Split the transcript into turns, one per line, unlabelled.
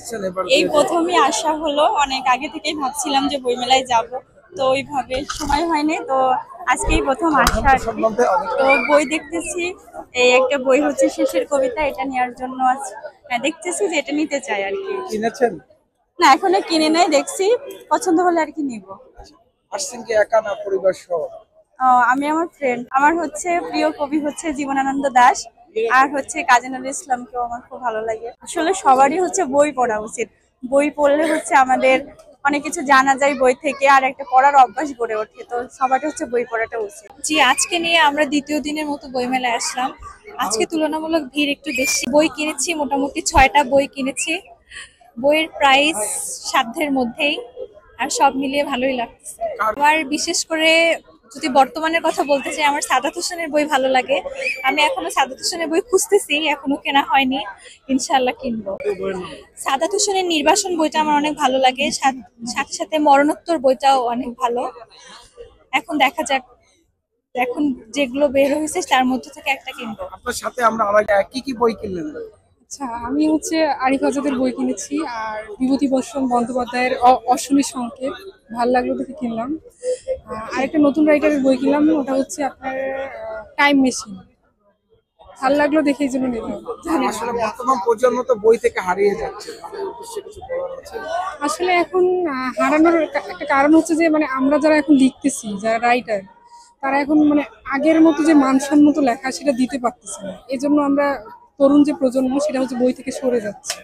আসছেন এবার?
এই প্রথমই আসা হলো, অনেক আগে থেকেই ভাবছিলাম যে বইমেলায় যাব, তো ওইভাবে সময় হয়নি, তো আজকেই প্রথম আসা আর কি।
সম্বন্ধে অনেক
তো বই দেখতেছি, এই একটা বই হচ্ছে শেষের কবিতা, এটা নেওয়ার জন্য দেখতেছি যে এটা নিতে চাই আর কি।
কিনেছেন?
না, এখনো কিনে নাই, দেখছি পছন্দ হলে আর কি নিব।
আসছেন কি একা না পরিবার সহ?
আমি আমার ফ্রেন্ড, আমার হচ্ছে প্রিয় কবি হচ্ছে জীবনানন্দ দাশ, আর হচ্ছে কাজী নজরুল ইসলামকেও আমার খুব ভালো লাগে। আসলে সবারই হচ্ছে বই পড়া উচিত, বই পড়লে হচ্ছে আমাদের অনেক কিছু জানা যায় বই থেকে, আর একটা পড়ার অভ্যাস গড়ে ওঠে, তো সবারই হচ্ছে বই পড়াটা উচিত।
জি, আজকে নিয়ে আমরা দ্বিতীয় দিনের মতো বইমেলায় আসলাম। আজকে তুলনামূলক ভিড় একটু বেশি। বই কিনেছি, মোটামুটি 6টা বই কিনেছি। বইয়ের প্রাইস সাধ্যের মধ্যেই, আর সব মিলিয়ে ভালোই লাগছে। আমার বিশেষ করে যদি বর্তমানের কথা বলতে চাই, আমার সাদাত হোসেনের বই ভালো লাগে। আমি এখনো সাদাত হোসেনের বই খুঁজতেছি, এখনো কেনা হয়নি, ইনশাল্লাহ কিনবো। সাদাত হোসেনের নির্বাসন বইটা আমার অনেক ভালো লাগে, সাথে সাথে মরণোত্তর বইটাও অনেক ভালো। এখন দেখা যাক, এখন যেগুলো বের হয়েছে তার মধ্যে থেকে একটা কিনবো।
আপনার সাথে আমরা কি কি বই কিনলেন?
আচ্ছা, আমি হচ্ছে আরিফ আজাদের বই কিনেছি, আর বিভূতিভূষণ বন্দ্যোপাধ্যায়ের অশ্বনী সংকেত ভালো লাগলো দেখে কিনলাম। আরেকটা নতুন রাইটারের বই কিনলাম, ওটা হচ্ছে আপনার টাইম মেশিন, ভালো লাগলো দেখে এই জন্য নিলাম। জানি না।
আসলে বর্তমান প্রজন্ম তো বই থেকে হারিয়ে যাচ্ছে, তাদের উদ্দেশ্যে কিছু বলার আছে?
আসলে এখন হারানোর একটা কারণ হচ্ছে যে মানে আমরা যারা এখন লিখতেছি, যারা রাইটার, তারা এখন মানে আগের মতো যে মানসম্মত লেখা সেটা দিতে পারতেছে না, এই জন্য আমরা তরুণ যে প্রজন্ম সেটা হচ্ছে বই থেকে সরে যাচ্ছে।